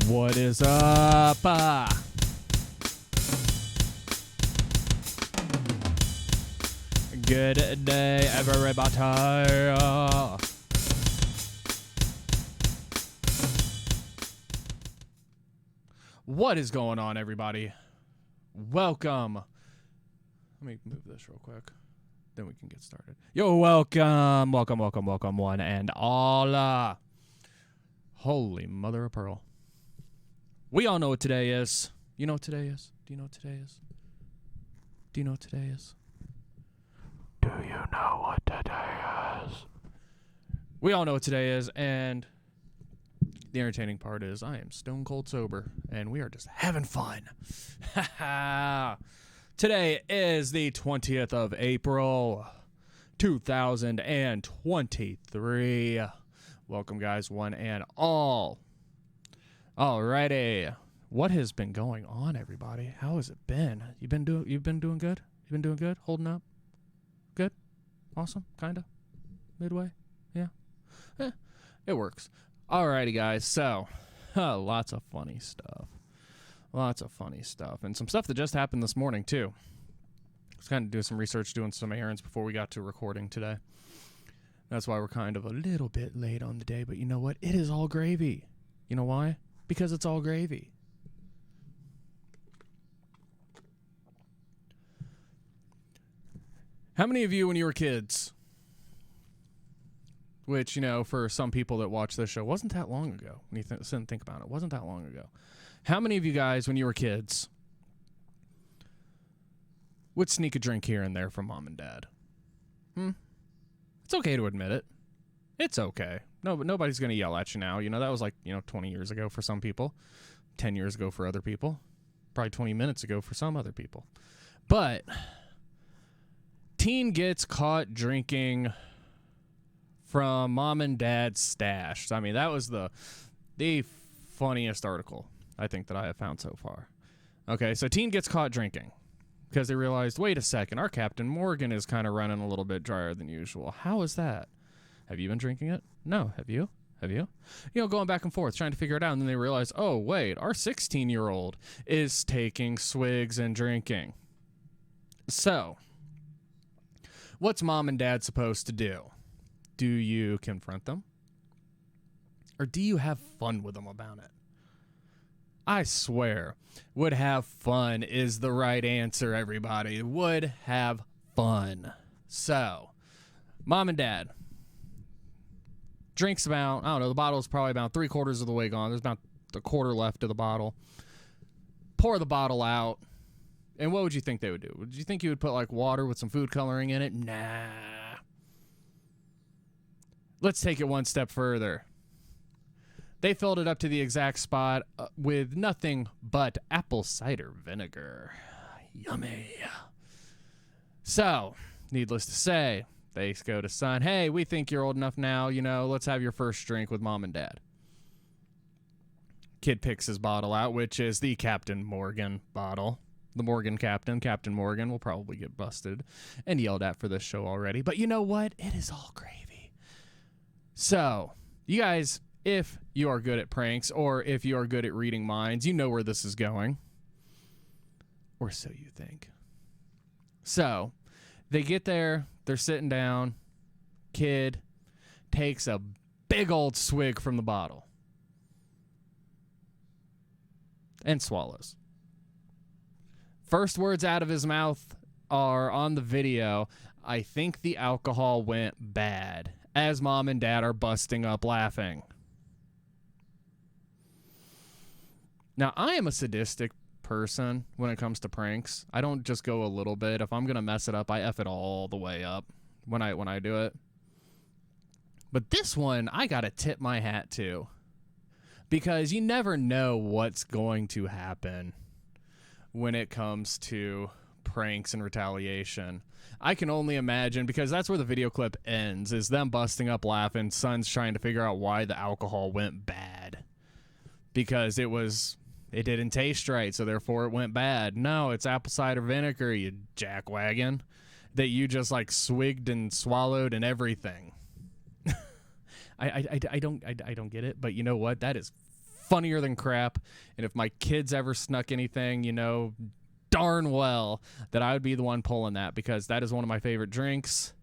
What is up? Good day, everybody. What is going on, everybody? Welcome. Let me move this real quick. Then we can get started. Yo, welcome, one and all. Holy mother of pearl. We all know what today is. You know what today is? Do you know what today is? Do you know what today is? Do you know what today is? We all know what today is, and the entertaining part is I am stone cold sober, and we are just having fun. Today is the 20th of April, 2023. Welcome, guys, one and all. Alrighty. What has been going on, everybody? How has it been? You've been doing good? You've been doing good? Holding up? Good? Awesome? Kinda? Midway? Yeah? It works. Alrighty, guys. So, lots of funny stuff. And some stuff that just happened this morning, too. I was kind of doing some research, doing some errands before we got to recording today. That's why we're kind of a little bit late on the day. But you know what? It is all gravy. You know why? Because it's all gravy. How many of you, when you were kids, which, you know, for some people that watch this show, wasn't that long ago, when you sit and think about it, wasn't that long ago. How many of you guys, when you were kids, would sneak a drink here and there from mom and dad? It's okay to admit it. It's okay. No, but nobody's going to yell at you now. You know, that was like, 20 years ago for some people, 10 years ago for other people, probably 20 minutes ago for some other people. But teen gets caught drinking from mom and dad's stash. I mean, that was the funniest article, I think, that I have found so far. Okay, so teen gets caught drinking because they realized, wait a second, our Captain Morgan is kind of running a little bit drier than usual. How is that? Have you been drinking it? No. Have you? Going back and forth, trying to figure it out, and then they realize, oh, wait, our 16-year-old is taking swigs and drinking. So, what's mom and dad supposed to do? Do you confront them? Or do you have fun with them about it? I swear, would have fun is the right answer, everybody. Would have fun. So, mom and dad, drinks about, the bottle's probably about 3/4 of the way gone. There's about a quarter left of the bottle. Pour the bottle out. And what would you think they would do? Would you think you would put like water with some food coloring in it? Nah. Let's take it one step further. They filled it up to the exact spot with nothing but apple cider vinegar. Yummy. So, needless to say, they go to son, hey, we think you're old enough now, let's have your first drink with mom and dad. Kid picks his bottle out, which is the Captain Morgan bottle. The Morgan Captain Morgan will probably get busted and yelled at for this show already. But you know what? It is all gravy. So, you guys, if you are good at pranks or if you are good at reading minds, you know where this is going. Or so you think. So, they get there, they're sitting down, kid takes a big old swig from the bottle and swallows. First words out of his mouth are on the video, I think the alcohol went bad, as mom and dad are busting up laughing. Now, I am a sadistic person when it comes to pranks. I don't just go a little bit. If I'm going to mess it up, I F it all the way up when I do it. But this one, I got to tip my hat to, because you never know what's going to happen when it comes to pranks and retaliation. I can only imagine, because that's where the video clip ends, is them busting up laughing, son's trying to figure out why the alcohol went bad. Because it didn't taste right, so therefore it went bad. No, it's apple cider vinegar, you jackwagon, that you just like swigged and swallowed and everything. I don't get it, but you know what? That is funnier than crap. And if my kids ever snuck anything, you know darn well that I would be the one pulling that, because that is one of my favorite drinks.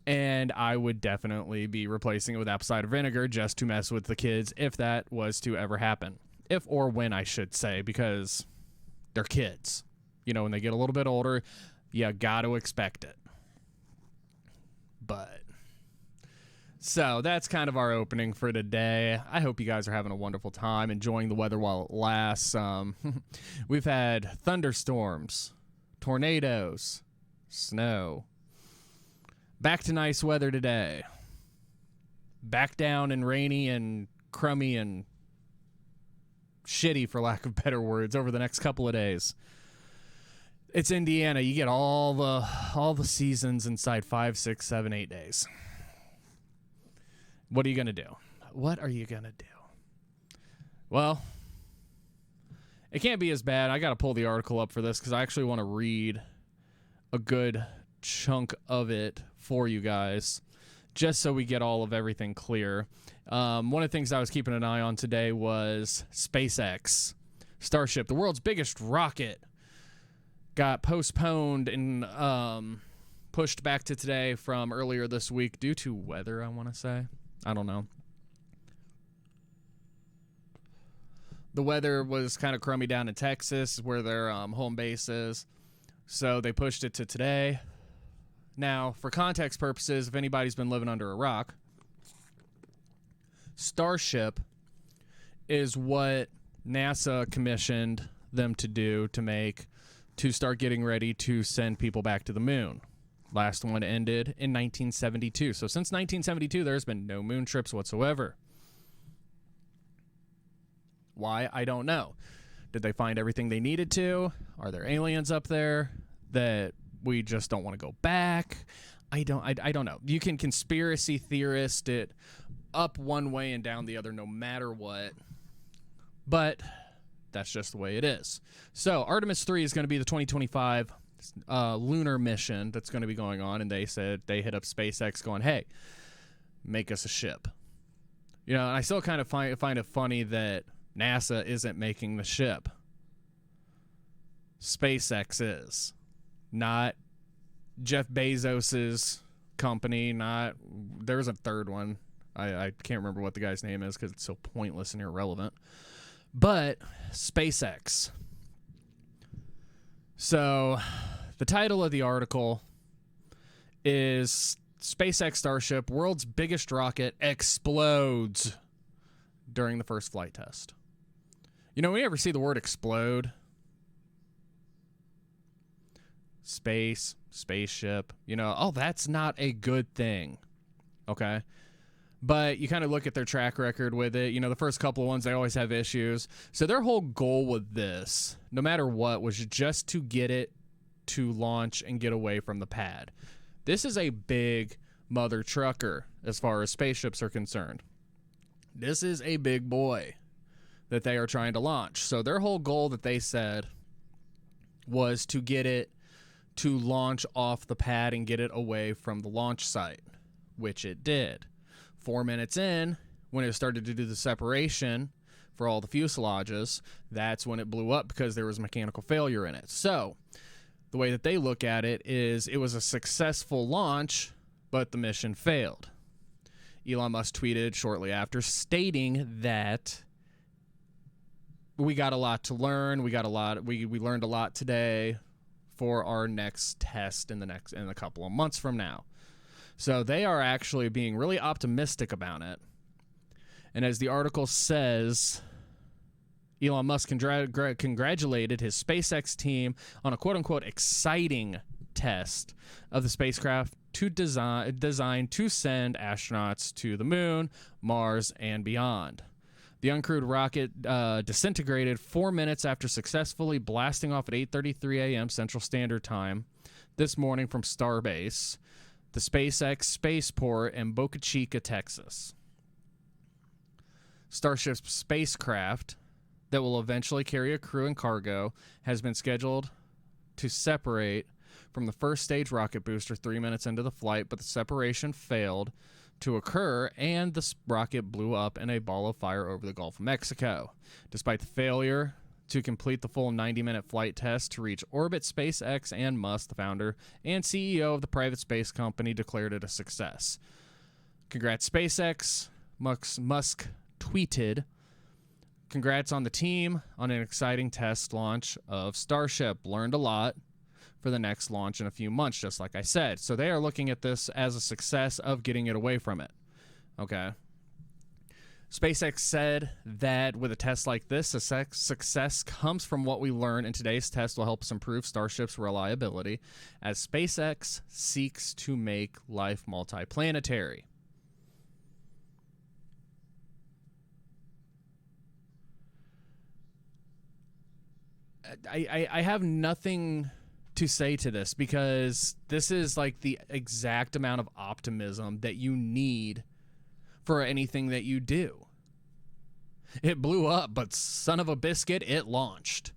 And I would definitely be replacing it with apple cider vinegar just to mess with the kids if that was to ever happen. If or when, I should say, because they're kids. You know, when they get a little bit older, you got to expect it. But so that's kind of our opening for today. I hope you guys are having a wonderful time, enjoying the weather while it lasts. We've had thunderstorms, tornadoes, snow. Back to nice weather today. Back down and rainy and crummy and shitty, for lack of better words, over the next couple of days. It's Indiana. You get all the seasons inside 5, 6, 7, 8 days. What are you going to do? What are you going to do? Well, it can't be as bad. I got to pull the article up for this because I actually want to read a good chunk of it for you guys, just so we get all of everything clear. One of the things I was keeping an eye on today was SpaceX. Starship, the world's biggest rocket, got postponed and pushed back to today from earlier this week due to weather, I want to say. I don't know. The weather was kind of crummy down in Texas, where their home base is, so they pushed it to today. Now, for context purposes, if anybody's been living under a rock, Starship is what NASA commissioned them to do to start getting ready to send people back to the moon. Last one ended in 1972. So since 1972, there's been no moon trips whatsoever. Why? I don't know. Did they find everything they needed to? Are there aliens up there that we just don't want to go back? I don't know. You can conspiracy theorist it up one way and down the other no matter what. But that's just the way it is. So Artemis 3 is going to be the 2025 lunar mission that's going to be going on, and they said they hit up SpaceX going, hey, make us a ship. You know, and I still kind of find it funny that NASA isn't making the ship. SpaceX is. Not Jeff Bezos's company, there's a third one. I can't remember what the guy's name is because it's so pointless and irrelevant. But SpaceX. So the title of the article is SpaceX Starship, world's biggest rocket, explodes during the first flight test. You know, we ever see the word explode? Space, spaceship, you know, oh, that's not a good thing. Okay. But you kind of look at their track record with it. You know, the first couple of ones, they always have issues. So their whole goal with this, no matter what, was just to get it to launch and get away from the pad. This is a big mother trucker as far as spaceships are concerned. This is a big boy that they are trying to launch. So their whole goal that they said was to get it to launch off the pad and get it away from the launch site, which it did. 4 minutes in, when it started to do the separation for all the fuselages, that's when it blew up because there was mechanical failure in it. So the way that they look at it is it was a successful launch, but the mission failed. Elon Musk tweeted shortly after stating that we got a lot to learn. We learned a lot today for our next test in a couple of months from now. So they are actually being really optimistic about it. And as the article says, Elon Musk congratulated his SpaceX team on a quote-unquote exciting test of the spacecraft designed to send astronauts to the moon, Mars, and beyond. The uncrewed rocket disintegrated 4 minutes after successfully blasting off at 8:33 a.m. Central Standard Time this morning from Starbase, the SpaceX spaceport in Boca Chica, Texas. Starship's spacecraft that will eventually carry a crew and cargo has been scheduled to separate from the first stage rocket booster 3 minutes into the flight, but the separation failed to occur, and the rocket blew up in a ball of fire over the Gulf of Mexico. Despite the failure to complete the full 90-minute flight test to reach orbit, SpaceX and Musk, the founder and CEO of the private space company, declared it a success. Congrats, SpaceX. Musk tweeted, "Congrats on the team on an exciting test launch of Starship. Learned a lot for the next launch in a few months," just like I said. So they are looking at this as a success of getting it away from it. Okay. SpaceX said that with a test like this, a success comes from what we learn in today's test will help us improve Starship's reliability as SpaceX seeks to make life multiplanetary. I have nothing to say to this because this is like the exact amount of optimism that you need for anything that you do. It blew up, but son of a biscuit, it launched.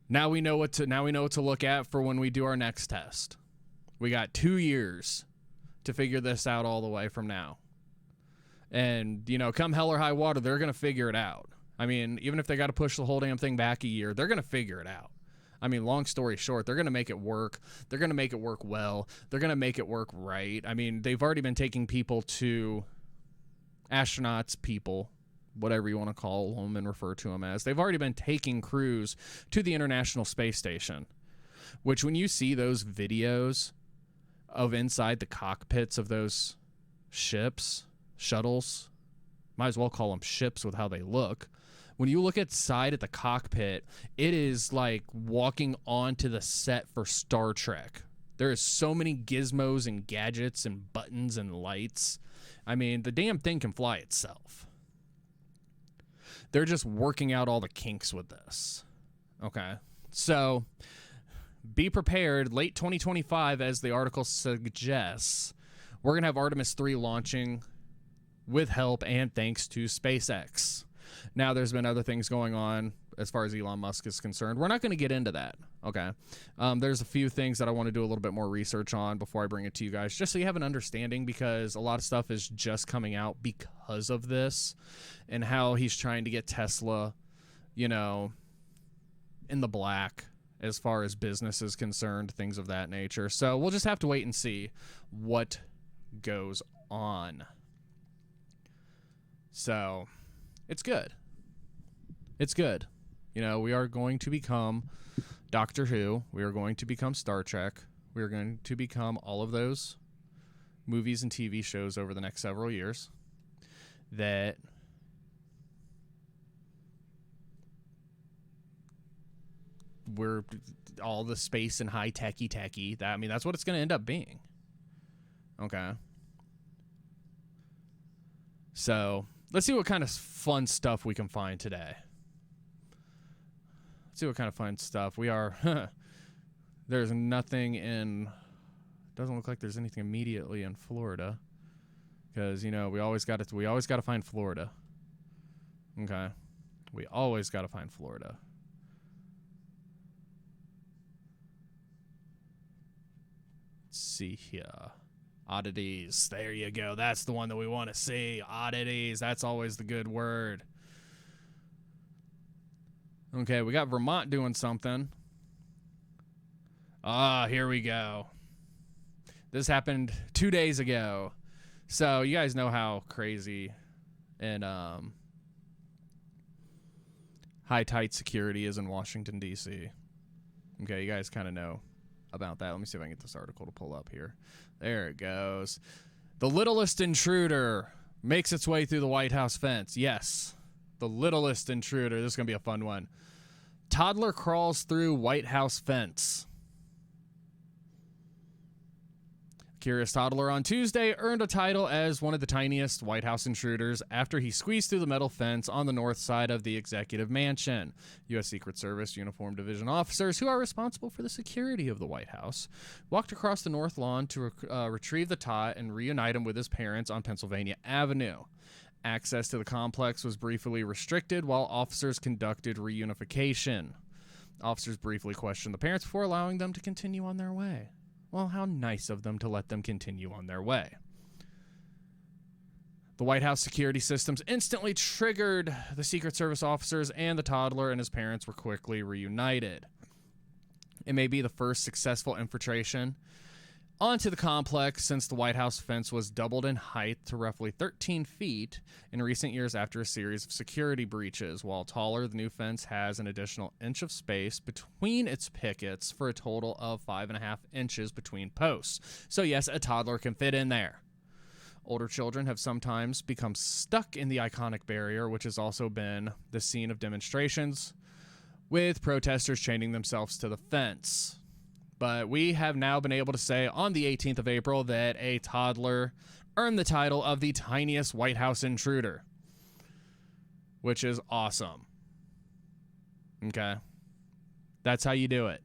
Now we know what to look at for when we do our next test. We got 2 years to figure this out all the way from now. And, come hell or high water, they're going to figure it out. I mean, even if they got to push the whole damn thing back a year, they're going to figure it out. I mean, long story short, they're going to make it work. They're going to make it work well. They're going to make it work right. I mean, they've already been taking people to astronauts, people, whatever you want to call them and refer to them as. They've already been taking crews to the International Space Station, which when you see those videos of inside the cockpits of those ships, shuttles, might as well call them ships with how they look. When you look inside at the cockpit, it is like walking onto the set for Star Trek. There is so many gizmos and gadgets and buttons and lights. I mean, the damn thing can fly itself. They're just working out all the kinks with this. Okay. So be prepared. Late 2025, as the article suggests, we're going to have Artemis 3 launching with help and thanks to SpaceX. Now, there's been other things going on as far as Elon Musk is concerned. We're not going to get into that, okay? There's a few things that I want to do a little bit more research on before I bring it to you guys, just so you have an understanding, because a lot of stuff is just coming out because of this and how he's trying to get Tesla, in the black as far as business is concerned, things of that nature. So we'll just have to wait and see what goes on. So it's good. It's good. We are going to become Doctor Who. We are going to become Star Trek. We are going to become all of those movies and TV shows over the next several years that we're all the space and high techie. That's what it's going to end up being. Okay. So let's see what kind of fun stuff we can find today. Let's see what kind of fun stuff we are. There's nothing doesn't look like there's anything immediately in Florida, because we always got to find Florida. Okay, we always got to find Florida. Let's see here. Oddities. There you go. That's the one that we want to see. Oddities. That's always the good word. Okay, we got Vermont doing something. Here we go. This happened 2 days ago. So you guys know how crazy and high tight security is in Washington, D.C. Okay, you guys kind of know about that. Let me see if I can get this article to pull up here. There it goes. The littlest intruder makes its way through the White House fence. Yes, the littlest intruder. This is going to be a fun one. Toddler crawls through White House fence. Curious toddler on Tuesday earned a title as one of the tiniest White House intruders after he squeezed through the metal fence on the north side of the executive mansion. U.S. Secret Service Uniform Division officers, who are responsible for the security of the White House, walked across the north lawn to retrieve the tot and reunite him with his parents on Pennsylvania Avenue. Access to the complex was briefly restricted while officers conducted reunification. Officers briefly questioned the parents before allowing them to continue on their way. Well, how nice of them to let them continue on their way. The White House security systems instantly triggered the Secret Service officers, and the toddler and his parents were quickly reunited. It may be the first successful infiltration onto the complex since the White House fence was doubled in height to roughly 13 feet in recent years after a series of security breaches. While taller, the new fence has an additional inch of space between its pickets for a total of 5.5 inches between posts. So yes, a toddler can fit in there. Older children have sometimes become stuck in the iconic barrier, which has also been the scene of demonstrations, with protesters chaining themselves to the fence. But we have now been able to say on the 18th of April that a toddler earned the title of the tiniest White House intruder, which is awesome. Okay. That's how you do it.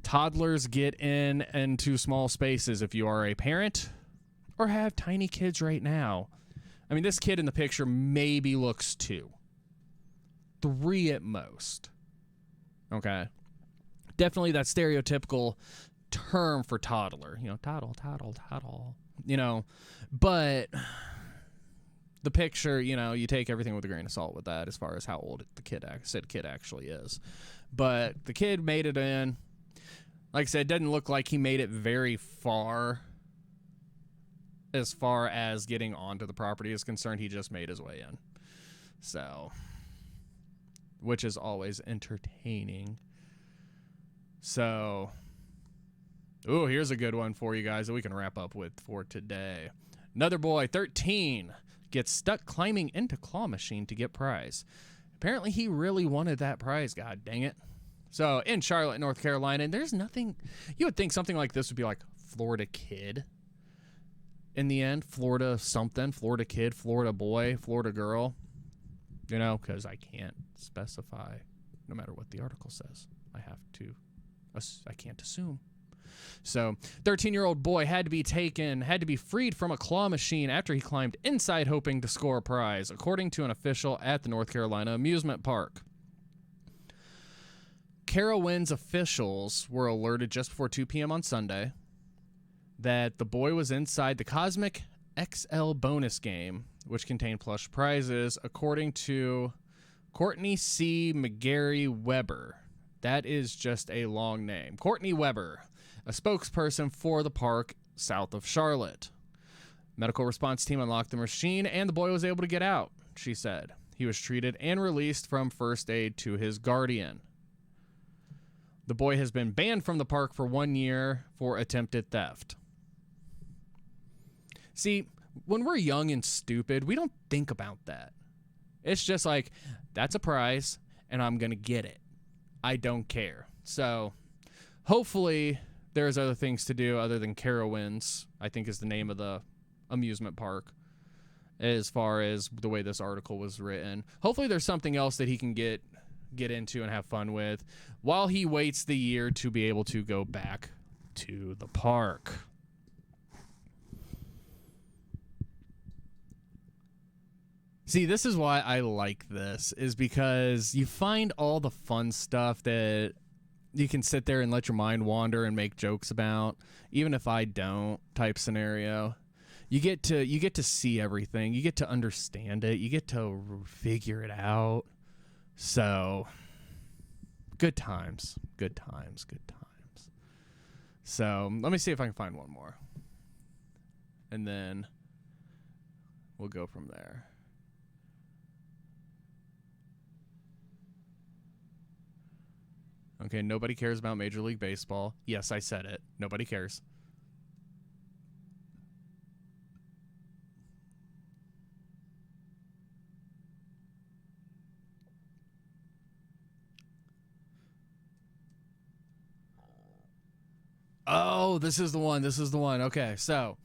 Toddlers get into small spaces if you are a parent or have tiny kids right now. I mean, this kid in the picture maybe looks 2. 3 at most. Okay. Definitely that stereotypical term for toddler. You know, toddle. You know, but the picture, you know, you take everything with a grain of salt with that as far as how old the kid actually is. But the kid made it in. Like I said, it doesn't look like he made it very far as far as getting onto the property is concerned. He just made his way in. So, which is always entertaining. So, ooh, here's a good one for you guys that we can wrap up with for today. Another boy, 13, gets stuck climbing into claw machine to get prize. Apparently, he really wanted that prize, god dang it. So, in Charlotte, North Carolina, and there's nothing, you would think something like this would be like Florida kid. In the end, Florida something, Florida kid, Florida boy, Florida girl. You know, because I can't specify no matter what the article says. I can't assume. So, 13-year-old boy had to be freed from a claw machine after he climbed inside hoping to score a prize, according to an official at the North Carolina amusement park. Carowinds officials were alerted just before 2 p.m. on Sunday that the boy was inside the Cosmic XL bonus game, which contained plush prizes, according to Courtney C. McGarry Weber. That is just a long name. Courtney Weber, a spokesperson for the park south of Charlotte. Medical response team unlocked the machine, and the boy was able to get out, she said. He was treated and released from first aid to his guardian. The boy has been banned from the park for 1 year for attempted theft. See, when we're young and stupid, we don't think about that. It's just like, that's a prize, and I'm going to get it. I don't care. So, hopefully, there's other things to do other than Carowinds, I think is the name of the amusement park, as far as the way this article was written. Hopefully, there's something else that he can get into and have fun with while he waits the year to be able to go back to the park. See, this is why I like this, is because you find all the fun stuff that you can sit there and let your mind wander and make jokes about, even if I don't type scenario. You get to see everything. You get to understand it. You get to figure it out. So, good times. So, let me see if I can find one more. And then we'll go from there. Okay, nobody cares about Major League Baseball. Yes, I said it. Nobody cares. Oh, this is the one. Okay, so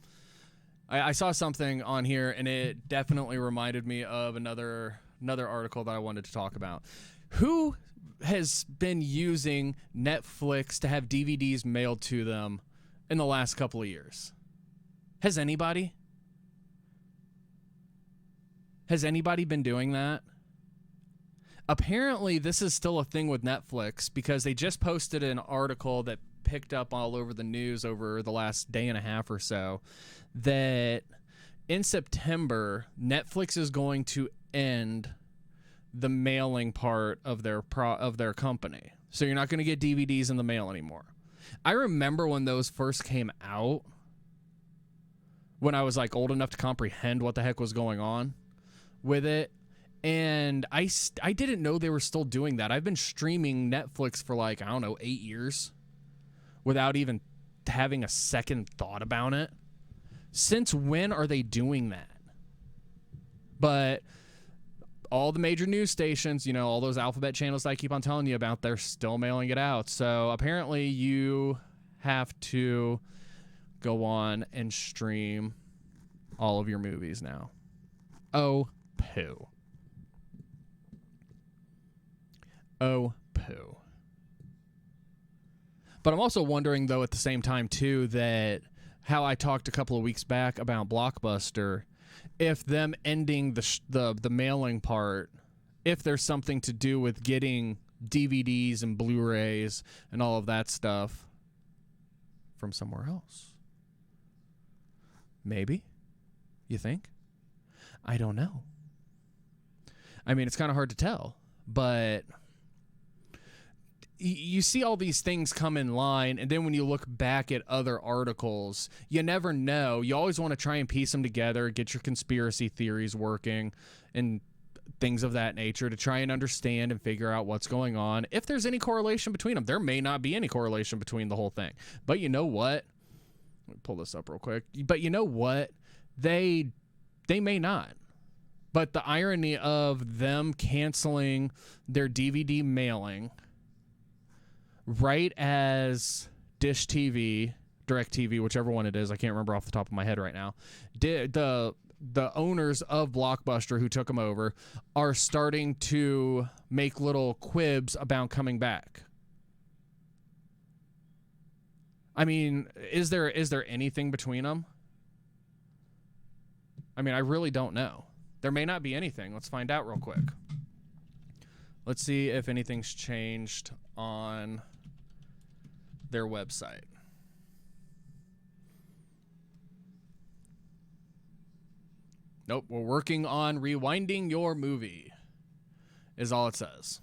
I saw something on here, and it definitely reminded me of another article that I wanted to talk about. Who has been using Netflix to have DVDs mailed to them in the last couple of years? Has anybody? Has anybody been doing that? Apparently, this is still a thing with Netflix because they just posted an article that picked up all over the news over the last day and a half or so that in September, Netflix is going to end the mailing part of their company. So you're not going to get DVDs in the mail anymore. I remember when those first came out, when I was like old enough to comprehend what the heck was going on with it. And I didn't know they were still doing that. I've been streaming Netflix for like, I don't know, 8 years without even having a second thought about it. Since when are they doing that? But all the major news stations, all those alphabet channels that I keep on telling you about, they're still mailing it out. So apparently you have to go on and stream all of your movies now. Oh, poo. Oh, poo. But I'm also wondering, though, at the same time, too, that how I talked a couple of weeks back about Blockbuster, if them ending the mailing part, if there's something to do with getting DVDs and Blu-rays and all of that stuff from somewhere else. Maybe? You think? I don't know. I mean, it's kind of hard to tell, but you see all these things come in line, and then when you look back at other articles, you never know. You always want to try and piece them together, get your conspiracy theories working, and things of that nature to try and understand and figure out what's going on. If there's any correlation between them, there may not be any correlation between the whole thing. But you know what? Let me pull this up real quick. But you know what? They may not. But the irony of them canceling their DVD mailing right as Dish TV, Direct TV, whichever one it is, I can't remember off the top of my head right now, the owners of Blockbuster who took them over are starting to make little quibs about coming back. I mean, is there anything between them? I mean, I really don't know. There may not be anything. Let's find out real quick. Let's see if anything's changed on their website. Nope, we're working on rewinding your movie, is all it says.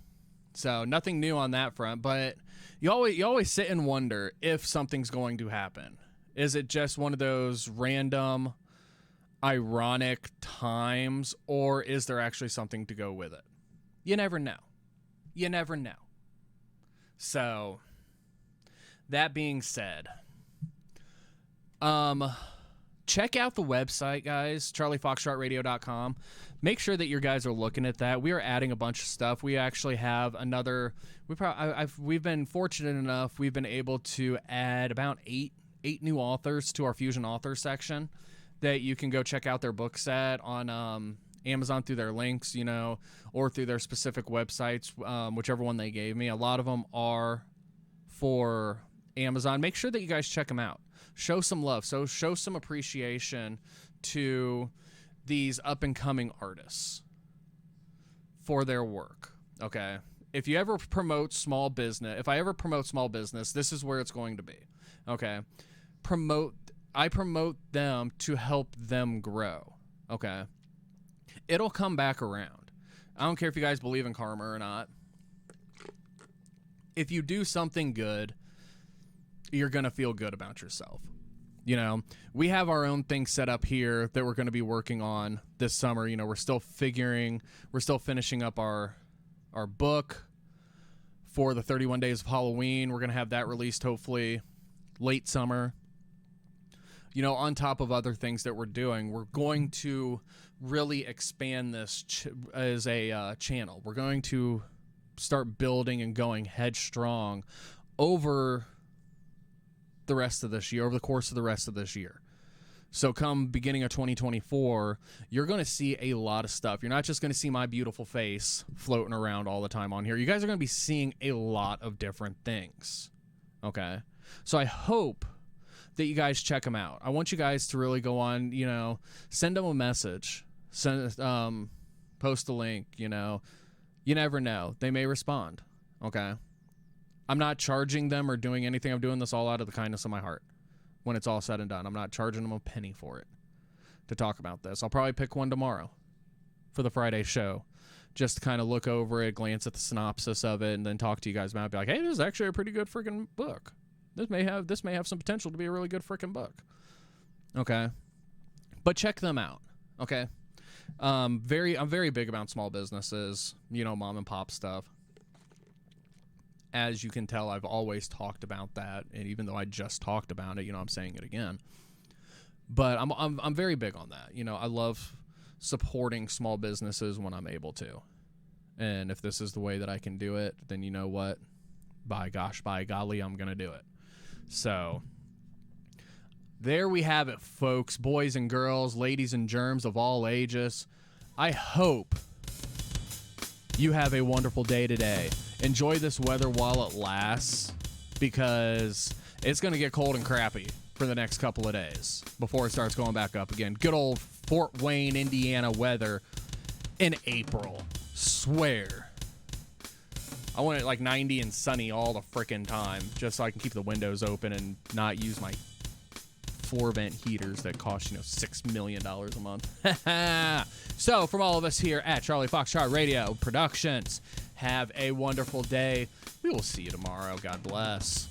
So nothing new on that front, but you always sit and wonder if something's going to happen. Is it just one of those random, ironic times, or is there actually something to go with it? You never know. You never know. So, that being said, check out the website, guys, Charliefoxtrotradio.com. Make sure that your guys are looking at that. We are adding a bunch of stuff. We actually have another. We've been fortunate enough. We've been able to add about eight new authors to our Fusion Author section that you can go check out their book set on Amazon through their links, or through their specific websites, whichever one they gave me. A lot of them are for Amazon. Make sure that you guys check them out. Show some love. So show some appreciation to these up-and-coming artists for their work, okay? If I ever promote small business, this is where it's going to be, okay? I promote them to help them grow, okay? It'll come back around. I don't care if you guys believe in karma or not. If you do something good, you're going to feel good about yourself. We have our own thing set up here that we're going to be working on this summer. We're still finishing up our book for the 31 Days of Halloween. We're going to have that released hopefully late summer. On top of other things that we're doing, we're going to really expand this as a channel. We're going to start building and going headstrong over the rest of this year, over the course of the rest of this year. So come beginning of 2024, you're going to see a lot of stuff. You're not just going to see my beautiful face floating around all the time on here. You guys are going to be seeing a lot of different things. Okay? So I hope that you guys check them out. I want you guys to really go on, send them a message, post a link, you never know. They may respond, okay? I'm not charging them or doing anything. I'm doing this all out of the kindness of my heart. When it's all said and done, I'm not charging them a penny for it to talk about this. I'll probably pick one tomorrow for the Friday show. Just to kind of look over it, glance at the synopsis of it, and then talk to you guys about it. Be like, hey, this is actually a pretty good freaking book. This may have some potential to be a really good freaking book. Okay. But check them out. Okay. I'm very big about small businesses, mom and pop stuff. As you can tell, I've always talked about that, and even though I just talked about it, I'm saying it again. But I'm very big on that. I love supporting small businesses when I'm able to. And if this is the way that I can do it, then you know what? By golly, I'm going to do it. So there we have it, folks, boys and girls, ladies and germs of all ages. I hope you have a wonderful day today. Enjoy this weather while it lasts, because it's going to get cold and crappy for the next couple of days before it starts going back up again. Good old Fort Wayne, Indiana weather in April. Swear. I want it like 90 and sunny all the frickin' time, just so I can keep the windows open and not use my floor vent heaters that cost, $6 million a month. So from all of us here at Charliefoxtrotradio Productions, have a wonderful day. We will see you tomorrow. God bless.